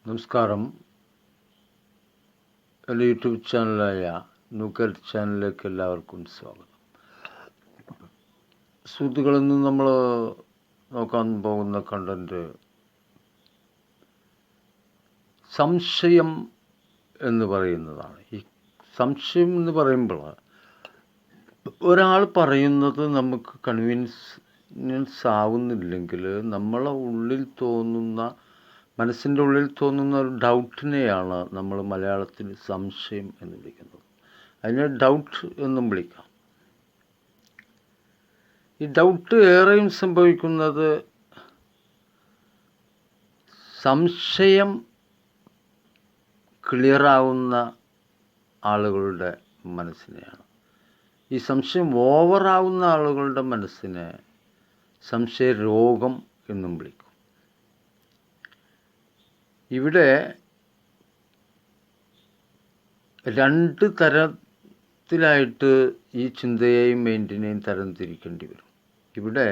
നമസ്കാരം. എൻ്റെ യൂട്യൂബ് ചാനലായ നൂക്കൽ ചാനലിലേക്ക് എല്ലാവർക്കും സ്വാഗതം. സുഹൃത്തുക്കളിൽ നിന്ന് നമ്മൾ നോക്കാൻ പോകുന്ന കണ്ടൻറ്റ് സംശയം എന്ന് പറയുന്നതാണ്. ഈ സംശയം എന്ന് പറയുമ്പോൾ ഒരാൾ പറയുന്നത് നമുക്ക് കൺവിൻസ് ആവുന്നില്ലെങ്കിൽ നമ്മളെ ഉള്ളിൽ തോന്നുന്ന മനസ്സിൻ്റെ ഉള്ളിൽ തോന്നുന്ന ഒരു ഡൗട്ടിനെയാണ് നമ്മൾ മലയാളത്തിൽ സംശയം എന്ന് വിളിക്കുന്നത്. അതിനെ ഡൗട്ട് എന്നും വിളിക്കാം. ഈ ഡൗട്ട് ഏറെയും സംഭവിക്കുന്നത് സംശയം ക്ലിയറാവുന്ന ആളുകളുടെ മനസ്സിനെയാണ്. ഈ സംശയം ഓവറാവുന്ന ആളുകളുടെ മനസ്സിനെ സംശയ രോഗം എന്നും വിളിക്കും. ഇവിടെ രണ്ട് തരത്തിലായിട്ട് ഈ ചിന്തയെയും മൈൻഡിനെയും തരം തിരിക്കേണ്ടി വരും. ഇവിടെ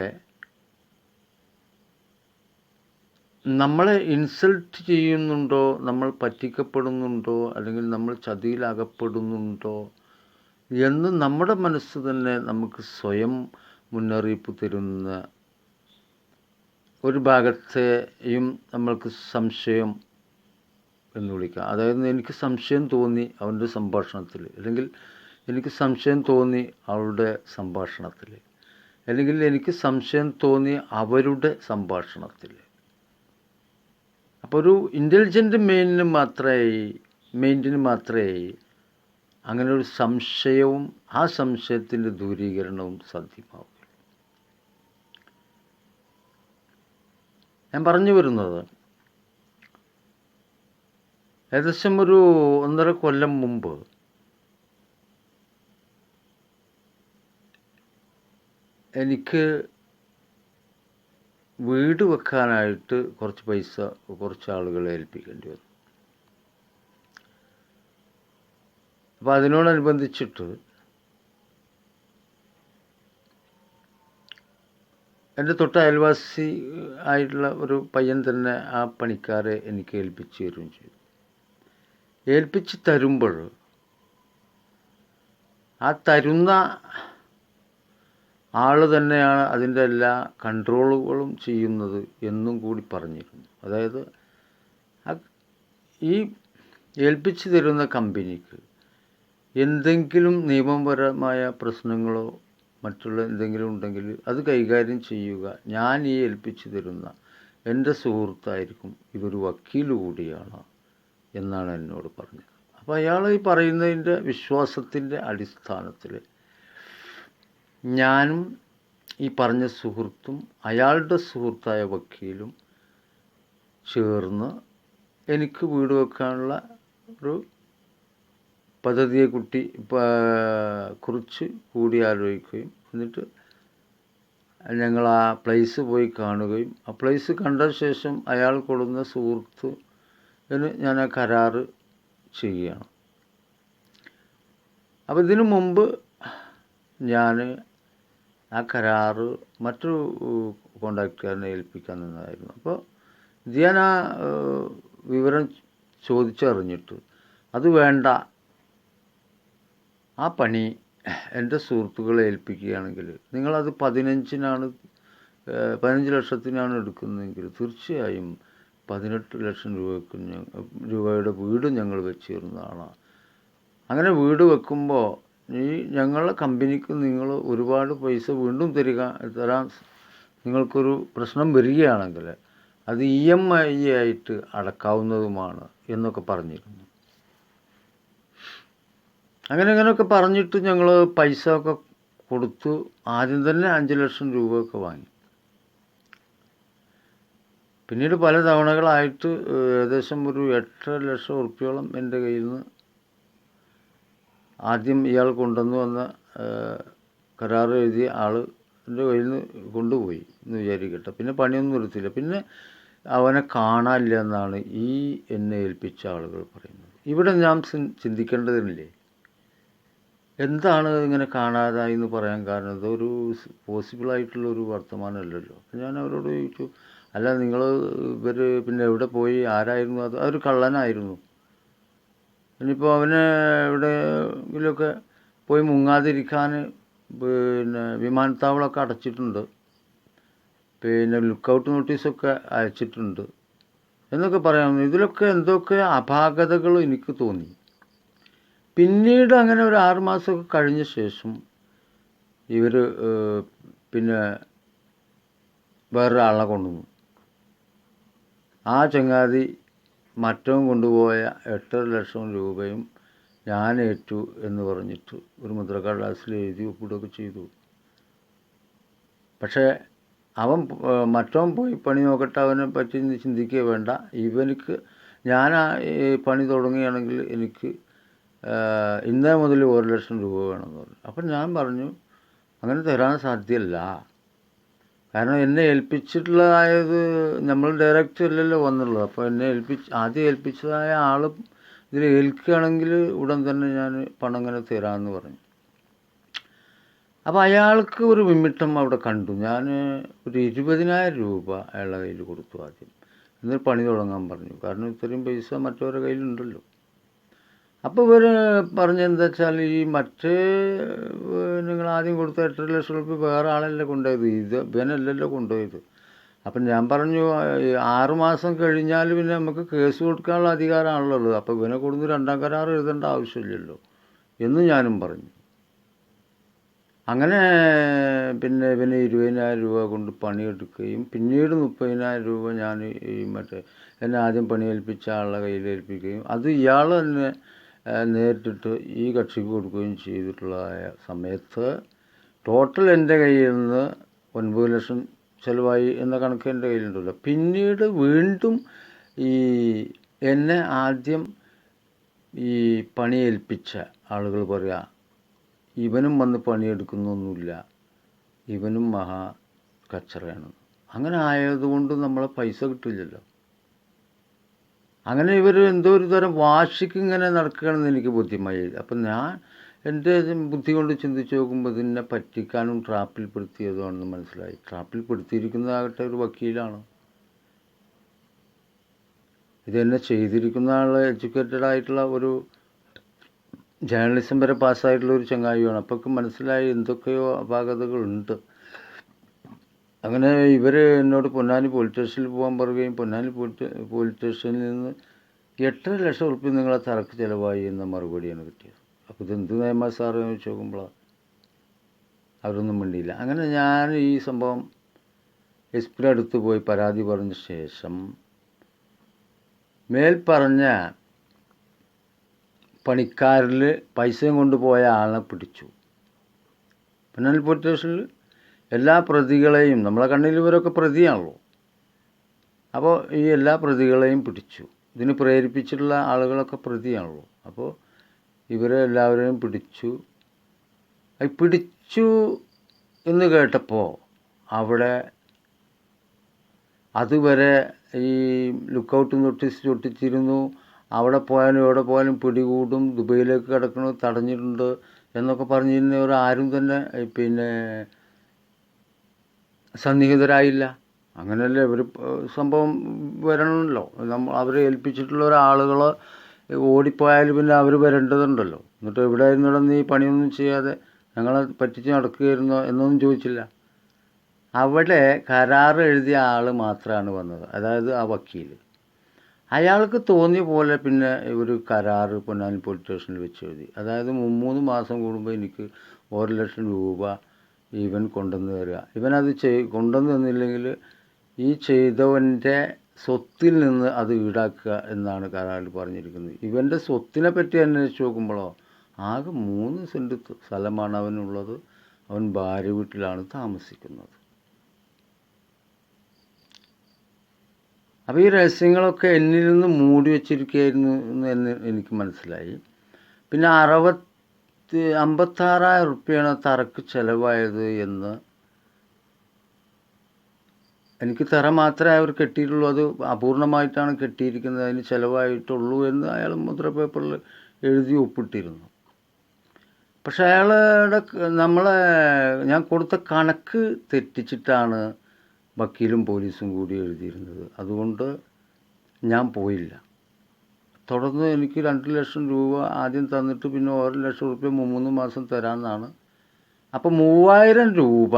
നമ്മളെ ഇൻസൾട്ട് ചെയ്യുന്നുണ്ടോ, നമ്മൾ പറ്റിക്കപ്പെടുന്നുണ്ടോ, അല്ലെങ്കിൽ നമ്മൾ ചതിയിലകപ്പെടുന്നുണ്ടോ എന്ന് നമ്മുടെ മനസ്സ് തന്നെ നമുക്ക് സ്വയം മുന്നറിയിപ്പ് തരുന്ന ഒരു ഭാഗത്തെയും നമ്മൾക്ക് സംശയം എന്ന് വിളിക്കാം. അതായത് എനിക്ക് സംശയം തോന്നി അവൻ്റെ സംഭാഷണത്തിൽ, അല്ലെങ്കിൽ എനിക്ക് സംശയം തോന്നി അവളുടെ സംഭാഷണത്തിൽ, അല്ലെങ്കിൽ എനിക്ക് സംശയം തോന്നി അവരുടെ സംഭാഷണത്തിൽ. അപ്പോൾ ഒരു ഇൻ്റലിജൻ്റ് മൈൻഡിന് മാത്രമേ അങ്ങനെ ഒരു സംശയവും ആ സംശയത്തിൻ്റെ ദൂരീകരണവും സാധ്യമാവും. ഞാൻ പറഞ്ഞു വരുന്നത്, ഏകദേശം ഒരു 1.5 കൊല്ലം മുമ്പ് എനിക്ക് വീട് വെക്കാനായിട്ട് കുറച്ച് പൈസ കുറച്ച് ആളുകളെ ഏൽപ്പിക്കേണ്ടി വന്നു. അപ്പോൾ അതിനോടനുബന്ധിച്ചിട്ട് എൻ്റെ തൊട്ട അയൽവാസി ആയിട്ടുള്ള ഒരു പയ്യൻ തന്നെ ആ പണിക്കാരെ എനിക്ക് ഏൽപ്പിച്ച് തരുകയും ചെയ്തു. ഏൽപ്പിച്ച് തരുമ്പോൾ ആ തരുന്ന ആൾ തന്നെയാണ് അതിൻ്റെ എല്ലാ കൺട്രോളുകളും ചെയ്യുന്നത് എന്നും കൂടി പറഞ്ഞിരുന്നു. അതായത് ഈ ഏൽപ്പിച്ച് തരുന്ന കമ്പനിക്ക് എന്തെങ്കിലും നിയമപരമായ പ്രശ്നങ്ങളോ മറ്റുള്ള എന്തെങ്കിലും ഉണ്ടെങ്കിൽ അത് കൈകാര്യം ചെയ്യുക ഞാൻ ഈ ഏൽപ്പിച്ചു തരുന്ന എൻ്റെ സുഹൃത്തായിരിക്കും, ഇതൊരു വക്കീൽ കൂടിയാണ് എന്നാണ് എന്നോട് പറഞ്ഞത്. അപ്പോൾ അയാൾ ഈ പറയുന്നതിൻ്റെ വിശ്വാസത്തിൻ്റെ അടിസ്ഥാനത്തിൽ ഞാനും ഈ പറഞ്ഞ സുഹൃത്തും അയാളുടെ സുഹൃത്തായ വക്കീലും ചേർന്ന് എനിക്ക് വീട് വെക്കാനുള്ള ഒരു പദ്ധതിയെ കുറിച്ച് കൂടി ആലോചിക്കുകയും എന്നിട്ട് ഞങ്ങൾ ആ പ്ലേസ് പോയി കാണുകയും ആ പ്ലേസ് കണ്ട ശേഷം അയാൾ കൊടുക്കുന്ന സുഹൃത്തിന് ഞാൻ ആ കരാറ് ചെയ്യുകയാണ്. അപ്പോൾ ഇതിനു മുമ്പ് ഞാൻ ആ കരാറ് മറ്റൊരു കോൺട്രാക്റ്റുകാരനെ ഏൽപ്പിക്കാൻ നിന്നതായിരുന്നു. അപ്പോൾ ഇത് ഞാൻ ആ വിവരം ചോദിച്ചറിഞ്ഞിട്ട് അത് വേണ്ട, ആ പണി എൻ്റെ സുഹൃത്തുക്കളെ ഏൽപ്പിക്കുകയാണെങ്കിൽ നിങ്ങളത് 15 ലക്ഷത്തിനാണ് എടുക്കുന്നതെങ്കിൽ തീർച്ചയായും 18 ലക്ഷം രൂപയുടെ വീട് ഞങ്ങൾ വെച്ച് തരുന്നതാണ്. അങ്ങനെ വീട് വെക്കുമ്പോൾ ഈ ഞങ്ങളുടെ കമ്പനിക്ക് നിങ്ങൾ ഒരുപാട് പൈസ വീണ്ടും തരാൻ നിങ്ങൾക്കൊരു പ്രശ്നം വരികയാണെങ്കിൽ അത് EMI ആയിട്ട് അടക്കാവുന്നതുമാണ് എന്നൊക്കെ പറഞ്ഞിരുന്നു. അങ്ങനെയൊക്കെ പറഞ്ഞിട്ട് ഞങ്ങൾ പൈസ ഒക്കെ കൊടുത്തു. ആദ്യം തന്നെ 5 ലക്ഷം രൂപയൊക്കെ വാങ്ങി. പിന്നീട് പല തവണകളായിട്ട് ഏകദേശം ഒരു 8 ലക്ഷം ഉറുപ്പിയോളം എൻ്റെ കയ്യിൽ നിന്ന് ആദ്യം ഇയാൾ കൊണ്ടുവന്ന് വന്ന കരാർ എഴുതിയ ആൾ എൻ്റെ കയ്യിൽ നിന്ന് കൊണ്ടുപോയി എന്ന് വിചാരിക്കട്ടെ. പിന്നെ പണിയൊന്നും നിർത്തിയില്ല. പിന്നെ അവനെ കാണാനില്ല എന്നാണ് ഈ എന്നെ ഏൽപ്പിച്ച ആളുകൾ പറയുന്നത്. ഇവിടെ ഞാൻ ചിന്തിക്കേണ്ടതില്ലേ, എന്താണ് ഇങ്ങനെ കാണാതായി എന്ന് പറയാൻ കാരണം? ഇതൊരു പോസിബിളായിട്ടുള്ളൊരു വർത്തമാനമല്ലല്ലോ. ഞാൻ അവരോട് ചോദിച്ചു, അല്ല നിങ്ങൾ ഇവർ പിന്നെ എവിടെ പോയി, ആരായിരുന്നു അത്? അതൊരു കള്ളനായിരുന്നു. ഇനിയിപ്പോൾ അവന് എവിടെയെങ്കിലുമൊക്കെ പോയി മുങ്ങാതിരിക്കാൻ പിന്നെ വിമാനത്താവളമൊക്കെ അടച്ചിട്ടുണ്ട്, പിന്നെ ലുക്കൗട്ട് നോട്ടീസൊക്കെ അയച്ചിട്ടുണ്ട് എന്നൊക്കെ പറയാം. ഇതിലൊക്കെ എന്തൊക്കെ അപാകതകൾ എനിക്ക് തോന്നി. പിന്നീട് അങ്ങനെ ഒരു 6 മാസമൊക്കെ കഴിഞ്ഞ ശേഷം ഇവർ പിന്നെ വേറൊരാളെ കൊണ്ടുവന്നു. ആ ചങ്ങാതി മറ്റവൻ കൊണ്ടുപോയ 8.5 ലക്ഷം രൂപയും ഞാൻ ഏറ്റു എന്ന് പറഞ്ഞിട്ട് ഒരു മുദ്രക്കടലാസിൽ എഴുതി ഒപ്പിടുകയൊക്കെ ചെയ്തു. പക്ഷേ മറ്റവൻ പോയി പണി നോക്കട്ടെ, അവനെ പറ്റി ചിന്തിക്കുക വേണ്ട. ഇവനിക്ക് ഞാൻ പണി തുടങ്ങുകയാണെങ്കിൽ എനിക്ക് ഇന്നേ മുതൽ 1 ലക്ഷം രൂപ വേണമെന്ന് പറഞ്ഞു. അപ്പം ഞാൻ പറഞ്ഞു അങ്ങനെ തരാൻ സാധ്യമല്ല. കാരണം എന്നെ ഏൽപ്പിച്ചിട്ടുള്ളതായത് നമ്മൾ ഡയറക്റ്റ് അല്ലല്ലോ വന്നുള്ളത്. അപ്പോൾ എന്നെ ആദ്യം ഏൽപ്പിച്ചതായ ആൾ ഇതിൽ ഏൽക്കുകയാണെങ്കിൽ ഉടൻ തന്നെ ഞാൻ പണം ഇങ്ങനെ തരാമെന്ന് പറഞ്ഞു. അപ്പോൾ അയാൾക്ക് ഒരു വിമിട്ടം അവിടെ കണ്ടു. ഞാൻ ഒരു 20,000 രൂപ അയാളുടെ കയ്യിൽ കൊടുത്തു ആദ്യം. എന്നിട്ട് പണി തുടങ്ങാൻ പറഞ്ഞു. കാരണം ഇത്രയും പൈസ മറ്റവരുടെ കയ്യിലുണ്ടല്ലോ. അപ്പോൾ ഇവർ പറഞ്ഞെന്താ വെച്ചാൽ ഈ നിങ്ങൾ ആദ്യം കൊടുത്ത 8.5 ലക്ഷം രൂപ വേറെ ആളല്ലേ കൊണ്ടുപോയത്, ഇവനല്ലല്ലോ കൊണ്ടുപോയത്. അപ്പം ഞാൻ പറഞ്ഞു 6 മാസം കഴിഞ്ഞാൽ പിന്നെ നമുക്ക് കേസ് കൊടുക്കാനുള്ള അധികാരമാണല്ലോ ഉള്ളത്. അപ്പോൾ ഇവനെ കൊടുത്ത് 2ാം കരാർ എഴുതേണ്ട ആവശ്യമില്ലല്ലോ എന്ന് ഞാനും പറഞ്ഞു. അങ്ങനെ പിന്നെ ഇവന് 20,000 രൂപ കൊണ്ട് പണിയെടുക്കുകയും പിന്നീട് 30,000 രൂപ ഞാൻ ഈ എന്നെ ആദ്യം പണിയേൽപ്പിച്ച ആളുടെ കയ്യിൽ ഏൽപ്പിക്കുകയും അത് ഇയാൾ തന്നെ നേരിട്ടിട്ട് ഈ കക്ഷിക്ക് കൊടുക്കുകയും ചെയ്തിട്ടുള്ളതായ സമയത്ത് ടോട്ടൽ എൻ്റെ കയ്യിൽ നിന്ന് 9 ലക്ഷം ചിലവായി എന്ന കണക്ക് എൻ്റെ കയ്യിലുണ്ടല്ലോ. പിന്നീട് വീണ്ടും ഈ എന്നെ ആദ്യം ഈ പണിയേൽപ്പിച്ച ആളുകൾ പറയാ ഇവനും വന്ന് പണിയെടുക്കുന്നൊന്നുമില്ല, ഇവനും മഹാ കച്ചറയാണ്. അങ്ങനെ ആയതുകൊണ്ട് നമ്മളെ പൈസ കിട്ടില്ലല്ലോ. അങ്ങനെ ഇവർ എന്തോ ഒരു തരം വാശിക്ക് ഇങ്ങനെ നടക്കുകയാണെന്ന് എനിക്ക് ബോധ്യമായി. അപ്പം ഞാൻ എൻ്റെ ബുദ്ധി കൊണ്ട് ചിന്തിച്ച് നോക്കുമ്പോൾ ഇതിനെ പറ്റിക്കാനും ട്രാപ്പിൽ പെടുത്തിയതാണെന്ന് മനസ്സിലായി. ട്രാപ്പിൽ പെടുത്തിയിരിക്കുന്നതാകട്ടെ ഒരു വക്കീലാണ്. ഇതെന്നെ ചെയ്തിരിക്കുന്ന ആൾ എഡ്യൂക്കേറ്റഡ് ആയിട്ടുള്ള ഒരു ജേർണലിസം വരെ പാസ്സായിട്ടുള്ള ഒരു ചങ്ങായിയാണ്. അപ്പോഴൊക്കെ മനസ്സിലായി എന്തൊക്കെയോ അപാകതകളുണ്ട്. അങ്ങനെ ഇവർ എന്നോട് പൊന്നാനി പോലീസ് സ്റ്റേഷനിൽ പോകാൻ പറയുകയും പൊന്നാനി പോലീസ് സ്റ്റേഷനിൽ നിന്ന് 8.5 ലക്ഷം റുപ്യ നിങ്ങളെ തറക്ക് ചിലവായി എന്ന മറുപടിയാണ് കിട്ടിയത്. അപ്പോൾ ഇതെന്ത് നിയമ സാറ് ചോദിച്ചു നോക്കുമ്പോൾ അവരൊന്നും മിണ്ടിയില്ല. അങ്ങനെ ഞാൻ ഈ സംഭവം എസ് പിയുടെ അടുത്ത് പോയി പരാതി പറഞ്ഞ ശേഷം മേൽപ്പറഞ്ഞ പണിക്കാരിൽ പൈസയും കൊണ്ടുപോയ ആളെ പിടിച്ചു. പൊന്നാനി പോലീസ് സ്റ്റേഷനിൽ എല്ലാ പ്രതികളെയും, നമ്മളെ കണ്ണിൽ ഇവരൊക്കെ പ്രതിയാണല്ലോ, അപ്പോൾ ഈ എല്ലാ പ്രതികളെയും പിടിച്ചു. ഇതിന് പ്രേരിപ്പിച്ചിട്ടുള്ള ആളുകളൊക്കെ പ്രതിയാണല്ലോ. അപ്പോൾ ഇവരെ എല്ലാവരെയും പിടിച്ചു. പിടിച്ചു എന്ന് കേട്ടപ്പോൾ അവിടെ അതുവരെ ഈ ലുക്കൗട്ട് നോട്ടീസ് ഒട്ടിച്ചിരുന്നു, അവിടെ പോയാലും എവിടെ പോയാലും പിടികൂടും, ദുബൈയിലേക്ക് കിടക്കണു, തടഞ്ഞിട്ടുണ്ട് എന്നൊക്കെ പറഞ്ഞിരുന്നവർ ആരും തന്നെ പിന്നെ സന്നിഹിതരായില്ല. അങ്ങനെയല്ലേ ഒരു സംഭവം വരണമല്ലോ. അവരെ ഏൽപ്പിച്ചിട്ടുള്ള ഒരാളുകൾ ഓടിപ്പോയാൽ പിന്നെ അവർ വരേണ്ടതുണ്ടല്ലോ. എന്നിട്ട് എവിടെയായിരുന്നു നീ പണിയൊന്നും ചെയ്യാതെ ഞങ്ങളെ പറ്റിച്ച് നടക്കുകയായിരുന്നോ എന്നൊന്നും ചോദിച്ചില്ല. അവിടെ കരാർ എഴുതിയ ആൾ മാത്രമാണ് വന്നത്, അതായത് ആ വക്കീൽ. അയാൾക്ക് തോന്നിയ പോലെ പിന്നെ ഒരു കരാർ പൊന്നാനി പോലീസ് സ്റ്റേഷനിൽ വെച്ച് എഴുതി. അതായത് 3 മാസം കൂടുമ്പോൾ എനിക്ക് 1 ലക്ഷം രൂപ ഇവൻ കൊണ്ടുവന്ന് തരിക. ഇവനത് കൊണ്ടുവന്ന് തന്നില്ലെങ്കിൽ ഈ ചെയ്തവൻ്റെ സ്വത്തിൽ നിന്ന് അത് ഈടാക്കുക എന്നാണ് കരാറിൽ പറഞ്ഞിരിക്കുന്നത്. ഇവൻ്റെ സ്വത്തിനെ പറ്റി അന്വേഷിച്ച് നോക്കുമ്പോഴോ ആകെ 3 സെൻറ്റ് സ്ഥലമാണ് അവനുള്ളത്. അവൻ ഭാര്യ വീട്ടിലാണ് താമസിക്കുന്നത്. അപ്പോൾ ഈ രഹസ്യങ്ങളൊക്കെ എന്നിൽ നിന്ന് മൂടി വച്ചിരിക്കുകയായിരുന്നു എന്ന് എനിക്ക് മനസ്സിലായി. പിന്നെ 56,000 റുപ്യാണ് തറക്ക് ചിലവായത് എന്ന് എനിക്ക് തറ മാത്രമേ അവർ കെട്ടിയിട്ടുള്ളൂ, അത് അപൂർണമായിട്ടാണ് കെട്ടിയിരിക്കുന്നത്, അതിന് ചിലവായിട്ടുള്ളൂ എന്ന് അയാൾ മുദ്ര പേപ്പറിൽ എഴുതി ഒപ്പിട്ടിരുന്നു. പക്ഷെ അയാളുടെ ഞാൻ കൊടുത്ത കണക്ക് തെറ്റിച്ചിട്ടാണ് വക്കീലും പോലീസും കൂടി എഴുതിയിരുന്നത്. അതുകൊണ്ട് ഞാൻ പോയില്ല. തുടർന്ന് എനിക്ക് 2 ലക്ഷം രൂപ ആദ്യം തന്നിട്ട് പിന്നെ 1 ലക്ഷം രൂപ 3 മാസം തരാമെന്നാണ്. അപ്പോൾ 3000 രൂപ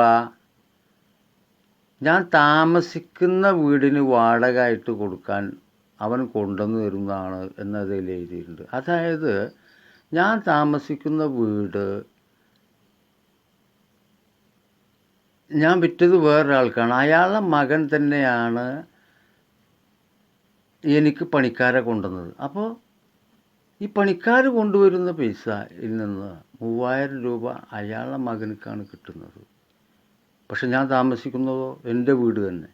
ഞാൻ താമസിക്കുന്ന വീടിന് വാടകയായിട്ട് കൊടുക്കാൻ അവൻ കൊണ്ടുവന്ന് തരുന്നതാണ് എന്നതിൽ എഴുതിയിട്ടുണ്ട്. അതായത് ഞാൻ താമസിക്കുന്ന വീട് ഞാൻ വിറ്റത് വേറൊരാൾക്കാണ്. അയാളുടെ മകൻ തന്നെയാണ് എനിക്ക് പണിക്കാരെ കൊണ്ടുവന്നത്. അപ്പോൾ ഈ പണിക്കാർ കൊണ്ടുവരുന്ന പൈസയിൽ നിന്ന് 3000 രൂപ അയാളുടെ മകനക്കാണ് കിട്ടുന്നത്. പക്ഷെ ഞാൻ താമസിക്കുന്നതോ എൻ്റെ വീട് തന്നെ.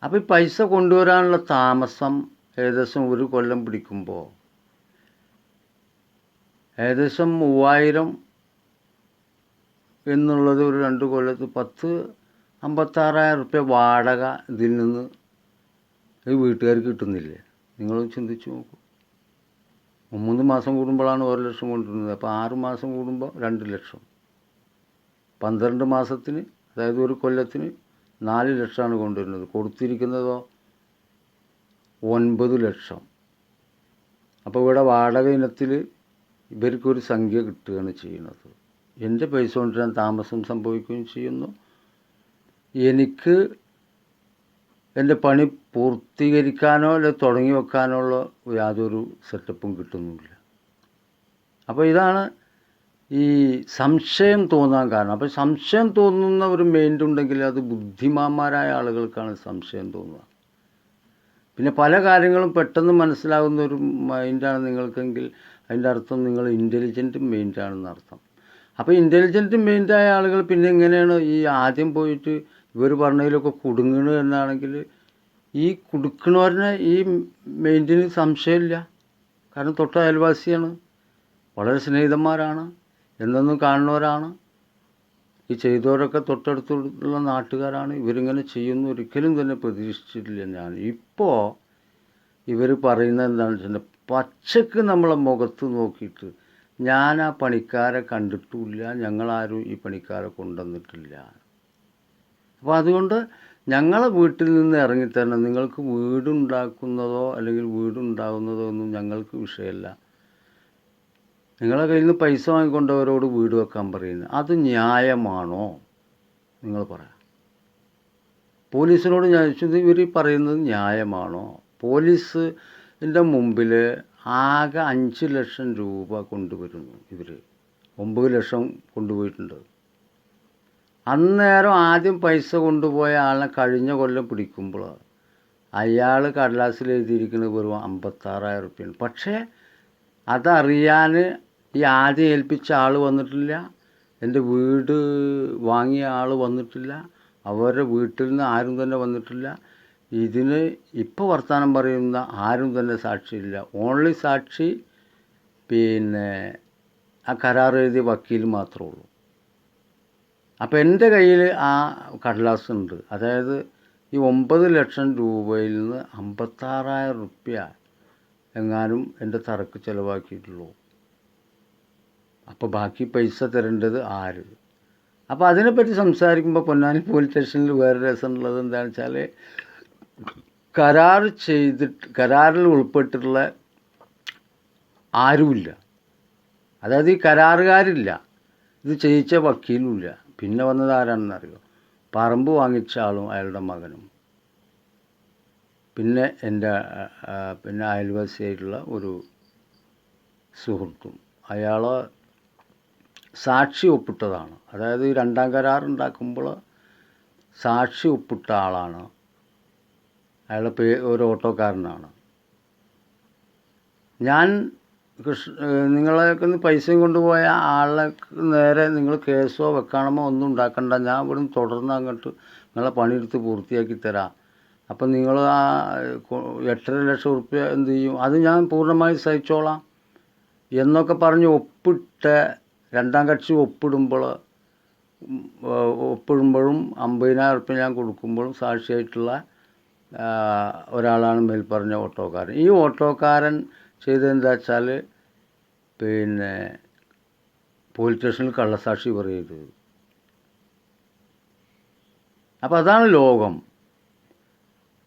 അപ്പോൾ ഈ പൈസ കൊണ്ടുവരാനുള്ള താമസം ഏകദേശം 1 കൊല്ലം പിടിക്കുമ്പോൾ ഏകദേശം 3000 എന്നുള്ളത് ഒരു 2 കൊല്ലത്ത് 56,000 റുപ്യ വാടക ഇതിൽ നിന്ന് ഈ വീട്ടുകാർക്ക് കിട്ടുന്നില്ലേ? നിങ്ങളൊന്ന് ചിന്തിച്ച് നോക്കൂ. 3 മാസം കൂടുമ്പോഴാണ് 1 ലക്ഷം കൊണ്ടുവരുന്നത്. അപ്പോൾ 6 മാസം കൂടുമ്പോൾ 2 ലക്ഷം. 12 മാസത്തിന്, അതായത് 1 കൊല്ലത്തിന് 4 ലക്ഷമാണ് കൊണ്ടുവരുന്നത്. കൊടുത്തിരിക്കുന്നതോ 9 ലക്ഷം. അപ്പോൾ ഇവിടെ വാടക ഇനത്തിൽ ഇവർക്കൊരു സംഖ്യ കിട്ടുകയാണ് ചെയ്യുന്നത്. എൻ്റെ പൈസ കൊണ്ടുവരാൻ താമസം സംഭവിക്കുകയും ചെയ്യുന്നു. എനിക്ക് എൻ്റെ പണി പൂർത്തീകരിക്കാനോ അല്ലെങ്കിൽ തുടങ്ങി വെക്കാനോ ഉള്ള യാതൊരു സെറ്റപ്പും കിട്ടുന്നുമില്ല. അപ്പോൾ ഇതാണ് ഈ സംശയം തോന്നാൻ കാരണം. അപ്പോൾ സംശയം തോന്നുന്ന ഒരു മൈൻഡ് ഉണ്ടെങ്കിൽ അത് ബുദ്ധിമാന്മാരായ ആളുകൾക്കാണ് സംശയം തോന്നുക. പിന്നെ പല കാര്യങ്ങളും പെട്ടെന്ന് മനസ്സിലാകുന്ന ഒരു മൈൻഡാണ് നിങ്ങൾക്കെങ്കിൽ അതിൻ്റെ അർത്ഥം നിങ്ങൾ ഇൻ്റലിജൻറ്റ് മൈൻഡാണെന്ന് അർത്ഥം. അപ്പോൾ ഇൻ്റലിജൻറ്റ് മൈൻഡായ ആളുകൾ പിന്നെ എങ്ങനെയാണ് ഈ ആദ്യം പോയിട്ട് ഇവർ പറഞ്ഞതിലൊക്കെ കുടുങ്ങണത് എന്നാണെങ്കിൽ ഈ കുടുക്കണവരനെ ഈ മൈൻഡിന് സംശയമില്ല. കാരണം തൊട്ട അയൽവാസിയാണ്, വളരെ സ്നേഹിതന്മാരാണ്, എന്നൊന്നും കാണുന്നവരാണ്. ഈ ചെയ്തവരൊക്കെ തൊട്ടടുത്തുള്ള നാട്ടുകാരാണ്. ഇവരിങ്ങനെ ചെയ്യുന്നു ഒരിക്കലും തന്നെ പ്രതീക്ഷിച്ചിട്ടില്ല ഞാൻ. ഇപ്പോൾ ഇവർ പറയുന്നത് എന്താണെന്ന് വെച്ചാൽ പച്ചക്ക് നമ്മളെ മുഖത്ത് നോക്കിയിട്ട് ഞാൻ ആ പണിക്കാരെ കണ്ടിട്ടുമില്ല, ഞങ്ങളാരും ഈ പണിക്കാരെ കൊണ്ടുവന്നിട്ടില്ല. അപ്പോൾ അതുകൊണ്ട് ഞങ്ങളെ വീട്ടിൽ നിന്ന് ഇറങ്ങിത്തരണം. നിങ്ങൾക്ക് വീടുണ്ടാക്കുന്നതോ അല്ലെങ്കിൽ വീടുണ്ടാകുന്നതോ ഒന്നും ഞങ്ങൾക്ക് വിഷയമല്ല. നിങ്ങളെ കയ്യിൽ നിന്ന് പൈസ വാങ്ങിക്കൊണ്ടവരോട് വീട് വെക്കാൻ പറയുന്നത് അത് ന്യായമാണോ? നിങ്ങൾ പറയാം. പോലീസിനോട് ഞാൻ ചോദിച്ചത് ഇവർ പറയുന്നത് ന്യായമാണോ? പോലീസിൻ്റെ മുമ്പിൽ ആകെ 5 ലക്ഷം രൂപ കൊണ്ടുവരുന്നു. ഇവർ 9 ലക്ഷം കൊണ്ടുപോയിട്ടുണ്ട്. അന്നേരം ആദ്യം പൈസ കൊണ്ടുപോയ ആളെ കഴിഞ്ഞ കൊല്ലം പിടിക്കുമ്പോൾ അയാൾ കടലാസിൽ എഴുതിയിരിക്കുന്നത് വെറും 56,000 റുപ്യാണ്. പക്ഷേ അതറിയാൻ ഈ ആദ്യം ഏൽപ്പിച്ച ആൾ വന്നിട്ടില്ല, എൻ്റെ വീട് വാങ്ങിയ ആൾ വന്നിട്ടില്ല, അവരുടെ വീട്ടിൽ നിന്ന് ആരും തന്നെ വന്നിട്ടില്ല. ഇതിന് ഇപ്പോൾ വർത്തമാനം പറയുന്ന ആരും തന്നെ സാക്ഷിയില്ല. ഓൺലി സാക്ഷി പിന്നെ ആ കരാർ എഴുതിയ വക്കീൽ മാത്രമേ ഉള്ളൂ. അപ്പോൾ എൻ്റെ കയ്യിൽ ആ കടലാസ് ഉണ്ട്. അതായത് ഈ 9 ലക്ഷം രൂപയിൽ നിന്ന് 56,000 റുപ്യ എങ്ങാനും എൻ്റെ തറക്ക് ചിലവാക്കിയിട്ടുള്ളൂ. അപ്പോൾ ബാക്കി പൈസ തരേണ്ടത് ആര്? അപ്പോൾ അതിനെപ്പറ്റി സംസാരിക്കുമ്പോൾ പൊന്നാനി പോലീസ് സ്റ്റേഷനിൽ വേറെ രസമുള്ളത് എന്താണെന്ന് വെച്ചാൽ കരാറിൽ ഉൾപ്പെട്ടിട്ടുള്ള ആരുമില്ല. അതായത് ഈ കരാറുകാരില്ല, ഇത് ചെയ്യിച്ച വക്കീലുമില്ല. പിന്നെ വന്നത് ആരാണെന്നറിയോ? പറമ്പ് വാങ്ങിച്ച ആളും അയാളുടെ മകനും പിന്നെ എൻ്റെ അയൽവാസിയായിട്ടുള്ള ഒരു സുഹൃത്തും. അയാൾ സാക്ഷി ഒപ്പിട്ടതാണ്. അതായത് ഈ 2ാം കരാർ ഉണ്ടാക്കുമ്പോൾ സാക്ഷി ഒപ്പിട്ട ആളാണ്. അയാളുടെ ഒരു ഓട്ടോക്കാരനാണ്. ഞാൻ നിങ്ങളെയൊക്കെ പൈസയും കൊണ്ടുപോയ ആളെ നേരെ നിങ്ങൾ കേസോ വെക്കണമോ ഒന്നും ഉണ്ടാക്കണ്ട, ഞാൻ ഇവിടുന്ന് തുടർന്ന് അങ്ങോട്ട് നിങ്ങളെ പണിയെടുത്ത് പൂർത്തിയാക്കി തരാം. അപ്പം നിങ്ങൾ ആ 8.5 ലക്ഷം റുപ്യ എന്ത് ചെയ്യും? അത് ഞാൻ പൂർണ്ണമായി സഹിച്ചോളാം എന്നൊക്കെ പറഞ്ഞ് ഒപ്പിട്ട് 2ാം കക്ഷി ഒപ്പിടുമ്പോഴും 50,000 റുപ്യ ഞാൻ കൊടുക്കുമ്പോഴും സാക്ഷിയായിട്ടുള്ള ഒരാളാണ് മേൽപ്പറഞ്ഞ ഓട്ടോക്കാരൻ. ഈ ഓട്ടോക്കാരൻ ചെയ്തതെന്താ വെച്ചാൽ പിന്നെ പോലീസ് സ്റ്റേഷനിൽ കള്ളസാക്ഷി പറയരുത്. അപ്പോൾ അതാണ് ലോകം.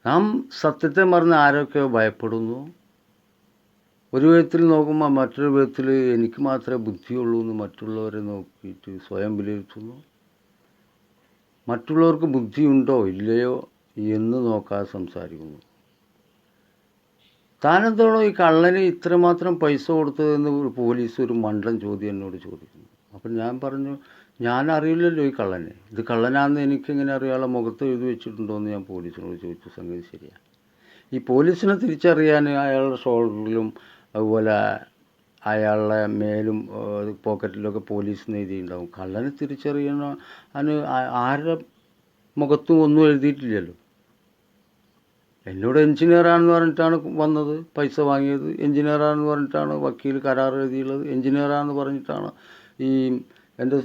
നാം സത്യത്തെ മറന്ന് ആരൊക്കെയോ ഭയപ്പെടുന്നു. ഒരു വിധത്തിൽ നോക്കുമ്പോൾ മറ്റൊരു വിധത്തിൽ എനിക്ക് മാത്രമേ ബുദ്ധിയുള്ളൂ എന്ന് മറ്റുള്ളവരെ നോക്കിയിട്ട് സ്വയം വിലയിരുത്തുന്നു. മറ്റുള്ളവർക്ക് ബുദ്ധിയുണ്ടോ ഇല്ലയോ എന്ന് നോക്കാതെ സംസാരിക്കുന്നു. താനെന്താണോ ഈ കള്ളന് ഇത്രമാത്രം പൈസ കൊടുത്തതെന്ന് പോലീസ് ഒരു മണ്ടൻ ചോദ്യം എന്നോട് ചോദിക്കുന്നു. അപ്പം ഞാൻ പറഞ്ഞു, ഞാൻ അറിയില്ലല്ലോ ഈ കള്ളനെ, ഇത് കള്ളനാണെന്ന് എനിക്കെങ്ങനെ അറിയാനുള്ള മുഖത്ത് എഴുതി വെച്ചിട്ടുണ്ടോ എന്ന് ഞാൻ പോലീസിനോട് ചോദിച്ചു. സംഗതി ശരിയാണ്. ഈ പോലീസിനെ തിരിച്ചറിയാൻ അയാളുടെ ഷോൾഡറിലും അതുപോലെ അയാളുടെ മേലും പോക്കറ്റിലൊക്കെ പോലീസിന് എഴുതിയിട്ടുണ്ടാവും. കള്ളനെ തിരിച്ചറിയണ അതിന് ആരുടെ മുഖത്തും ഒന്നും എഴുതിയിട്ടില്ലല്ലോ. എന്നോട് എൻജിനീയറാണെന്ന് പറഞ്ഞിട്ടാണ് വന്നത്, പൈസ വാങ്ങിയത്. എൻജിനീയറാണെന്ന് പറഞ്ഞിട്ടാണ് വക്കീൽ കരാർ എഴുതിയുള്ളത്. എൻജിനീയറാണെന്ന് പറഞ്ഞിട്ടാണ് ഈ എൻ്റെ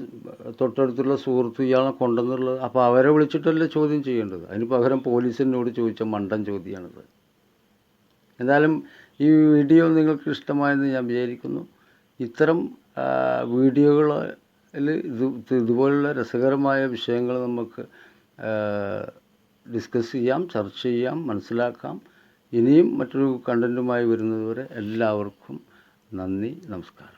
തൊട്ടടുത്തുള്ള സുഹൃത്ത് ഇയാളെ കൊണ്ടുവന്നുള്ളത്. അപ്പോൾ അവരെ വിളിച്ചിട്ടല്ലേ ചോദ്യം ചെയ്യേണ്ടത്. അതിന് പകരം പോലീസിനോട് ചോദിച്ച മണ്ടൻ ചോദ്യമാണിത്. എന്തായാലും ഈ വീഡിയോ നിങ്ങൾക്ക് ഇഷ്ടമായെന്ന് ഞാൻ വിചാരിക്കുന്നു. ഇത്തരം വീഡിയോകളിൽ ഇതുപോലുള്ള രസകരമായ വിഷയങ്ങൾ നമുക്ക് ഡിസ്കസ് ചെയ്യാം, ചർച്ച ചെയ്യാം, മനസ്സിലാക്കാം. ഇനിയും മറ്റൊരു കണ്ടൻറ്റുമായി വരുന്നതുവരെ എല്ലാവർക്കും നന്ദി, നമസ്കാരം.